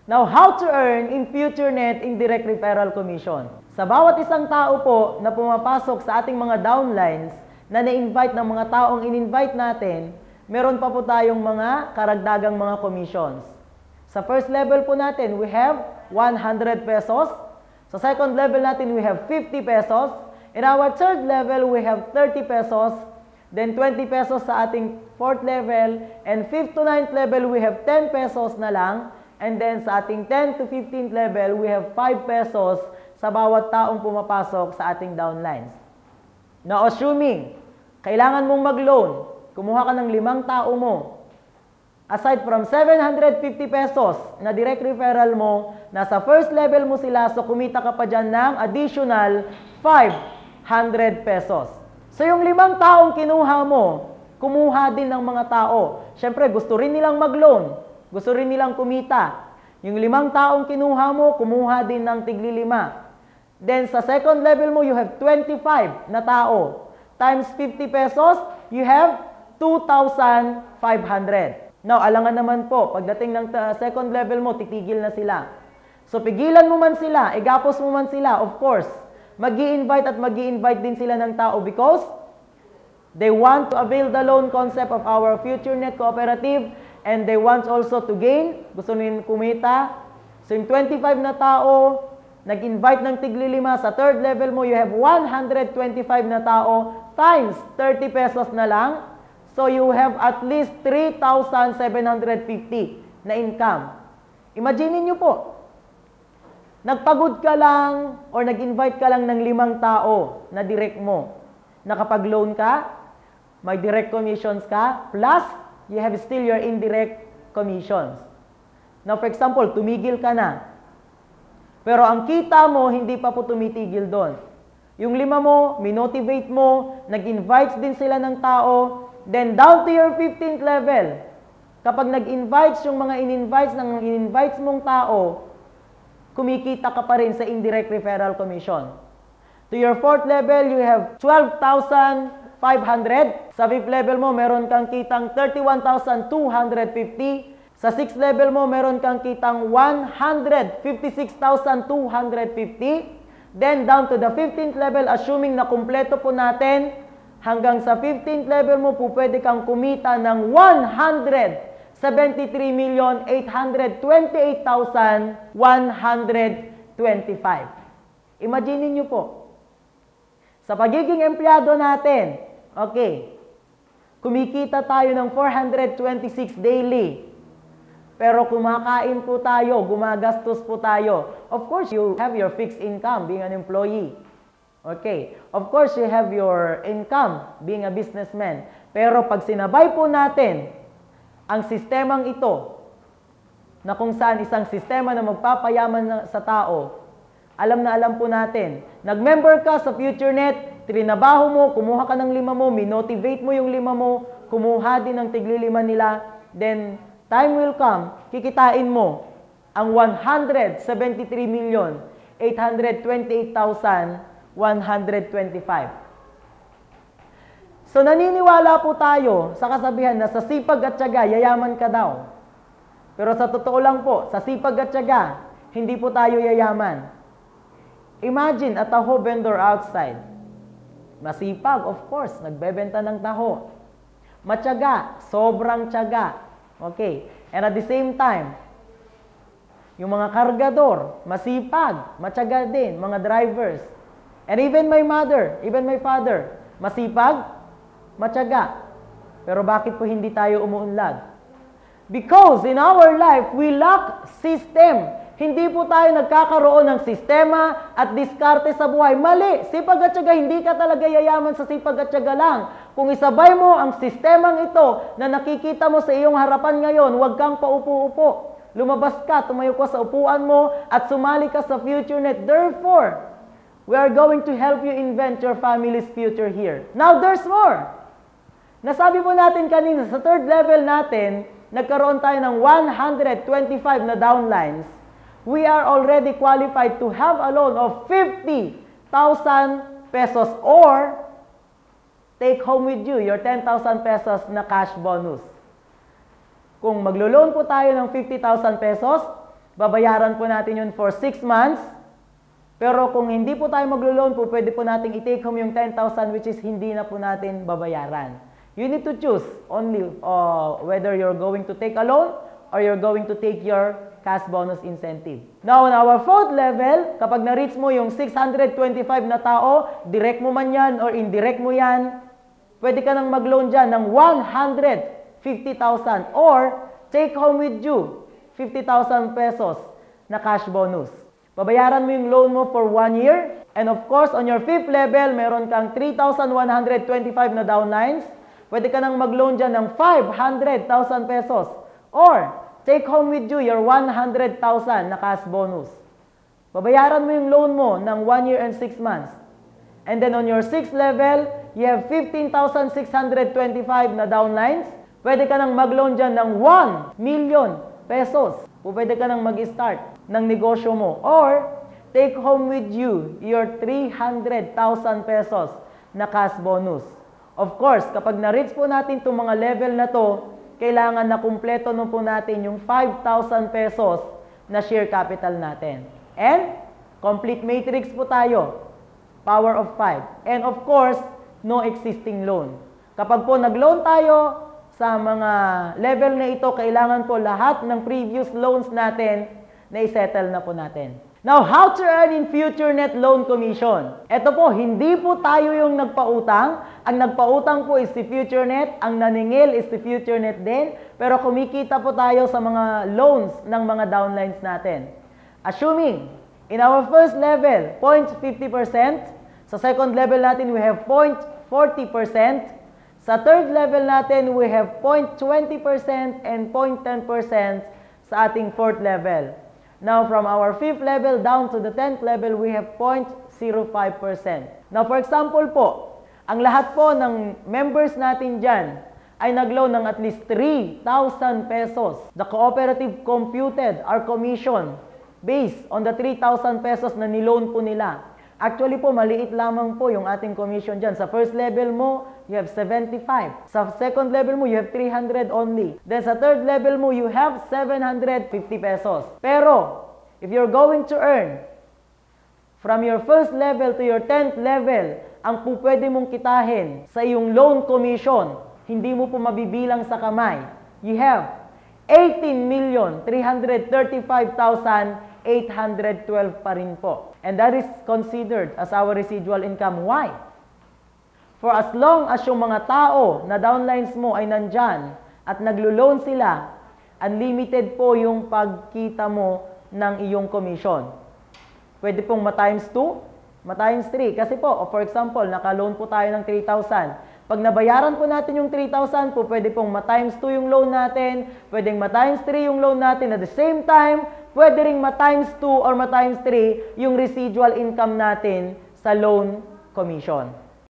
Now, how to earn in FutureNet indirect referral commission? Sa bawat isang tao po na pumapasok sa ating mga downlines na na-invite ng mga taong in-invite natin, meron pa po tayong mga karagdagang mga commissions. Sa first level po natin, we have 100 pesos. Sa second level natin, we have 50 pesos. In our third level, we have 30 pesos. Then 20 pesos sa ating fourth level. And 5th to 9th level, we have 10 pesos na lang. And then sa ating 10 to 15th level, we have 5 pesos sa bawat taong pumapasok sa ating downlines. Now, assuming, kailangan mong mag-loan, kumuha ka ng 5 tao mo. Aside from 750 pesos na direct referral mo, nasa first level mo sila, so kumita ka pa dyan ng additional 500 pesos. So yung 5 taong kinuha mo, kumuha din ng mga tao. Siyempre, gusto rin nilang mag-loan. Gusto rin nilang kumita. Yung 5 taong kinuha mo, kumuha din ng tigli 5. Then sa second level mo, you have 25 na tao. Times 50 pesos, you have 2,500. Now, alangan naman po, pagdating ng second level mo, titigil na sila. So, pigilan mo man sila, igapos mo man sila, of course, mag-i-invite at mag-i-invite din sila ng tao because they want to avail the loan concept of our FutureNet Cooperative and they want also to gain, gusto nila kumita. So, yung 25 na tao, nag-invite ng tigli 5, sa third level mo, you have 125 na tao times 30 pesos na lang. So, you have at least 3,750 na income. Imagine niyo po, nagpagod ka lang or nag-invite ka lang ng 5 tao na direct mo. Nakapag-loan ka, may direct commissions ka, plus you have still your indirect commissions. Now, for example, tumigil ka na. Pero ang kita mo, hindi pa po tumitigil doon. Yung 5 mo, minotivate mo, nag-invites din sila ng tao, then down to your 15th level. Kapag nag-invites yung mga in-invites mong tao, kumikita ka pa rin sa indirect referral commission. To your 4th level, you have 12,500. Sa 5th level mo, meron kang kitang 31,250. Sa 6th level mo, meron kang kitang 156,250. Then, down to the 15th level, assuming na kumpleto po natin, hanggang sa 15th level mo po, pwede kang kumita ng 173,828,125. Imagine niyo po, sa pagiging empleyado natin, okay, kumikita tayo ng 426 daily. Pero kumakain po tayo, gumagastos po tayo. Of course, you have your fixed income being an employee. Okay. Of course, you have your income being a businessman. Pero pag sinabay po natin ang sistemang ito, na kung saan isang sistema na magpapayaman sa tao, alam na alam po natin, nag-member ka sa FutureNet, trinabaho mo, kumuha ka ng 5 mo, minotivate mo yung 5 mo, kumuha din ng tigli 5 nila, then time will come, kikitain mo ang 173,828,125. So naniniwala po tayo sa kasabihan na sa sipag at tiyaga, yayaman ka daw. Pero sa totoo lang po, sa sipag at tiyaga, hindi po tayo yayaman. Imagine a taho vendor outside. Masipag, of course, nagbebenta ng taho. Matyaga, sobrang tiyaga. Okay. And at the same time, yung mga kargador, masipag, matyaga din, mga drivers. And even my mother, even my father, masipag, matyaga. Pero bakit po hindi tayo umuunlad? Because in our life, we lack system. Hindi po tayo nagkakaroon ng sistema at diskarte sa buhay. Mali! Sipag at tiyaga, hindi ka talaga yayaman sa sipag at tiyaga lang. Kung isabay mo ang sistemang ito na nakikita mo sa iyong harapan ngayon, huwag kang paupo-upo. Lumabas ka, tumayo ka sa upuan mo at sumali ka sa FutureNet. Therefore, we are going to help you invent your family's future here. Now, there's more. Nasabi po natin kanina, sa third level natin, nagkaroon tayo ng 125 na downlines. We are already qualified to have a loan of 50,000 pesos or take home with you your 10,000 pesos na cash bonus. Kung maglo-loan po tayo ng 50,000 pesos, babayaran po natin yun for 6 months. Pero kung hindi po tayo maglo-loan po, pwede po natin i-take home yung 10,000 which is hindi na po natin babayaran. You need to choose only whether you're going to take a loan or you're going to take your cash bonus incentive. Now, on our fourth level, kapag na-reach mo yung 625 na tao, direct mo man yan or indirect mo yan, pwede ka nang mag-loan dyan ng 150,000 or take home with you 50,000 pesos na cash bonus. Babayaran mo yung loan mo for 1 year. And of course, on your fifth level, meron kang 3,125 na downlines. Pwede ka nang mag-loan dyan ng 500,000 pesos. Or, take home with you your 100,000 na cash bonus. Babayaran mo yung loan mo ng 1 year and 6 months. And then on your sixth level, you have 15,625 na downlines. Pwede ka nang mag-loan dyan ng 1 million pesos. Pwede ka nang mag-start ng negosyo mo. Or, take home with you your 300,000 pesos na cash bonus. Of course, kapag na-reach po natin itong mga level na to, kailangan na kumpleto na po natin yung 5,000 pesos na share capital natin. And, complete matrix po tayo. Power of 5. And of course, no existing loan. Kapag po nag-loan tayo sa mga level na ito, kailangan po lahat ng previous loans natin na i-settle na po natin. Now, how to earn in future net loan commission? Ito po, hindi po tayo yung nagpautang. Ang nagpautang po is si FutureNet. Ang naningil is si FutureNet din. Pero kumikita po tayo sa mga loans ng mga downlines natin. Assuming, in our first level, 0.50%. Sa second level natin, we have 0.40%. Sa third level natin, we have 0.20% and 0.10% sa ating fourth level. Now, from our fifth level down to the 10th level, we have 0.05%. Now, for example po, ang lahat po ng members natin dyan ay nag-loan ng at least 3,000 pesos. The cooperative computed our commission based on the 3,000 pesos na niloan po nila. Actually po, maliit lamang po yung ating commission dyan. Sa first level mo, you have 75. Sa second level mo, you have 300 only. Then sa third level mo, you have 750 pesos. Pero, if you're going to earn from your first level to your 10th level, ang po pwede mong kitahin sa iyong loan commission, hindi mo po mabibilang sa kamay. You have 18,335,812 pa rin po. And that is considered as our residual income. Why? For as long as yung mga tao na downlines mo ay nandyan at naglo-loan sila, unlimited po yung pagkita mo ng iyong commission. Pwede pong ma-times 2, ma-times 3. Kasi po, for example, naka-loan po tayo ng 3,000. Pag nabayaran po natin yung 3,000 po, pwede pong ma-times 2 yung loan natin, pwedeng ma-times 3 yung loan natin. At the same time, pwede ring ma-times 2 or ma-times 3 yung residual income natin sa loan commission.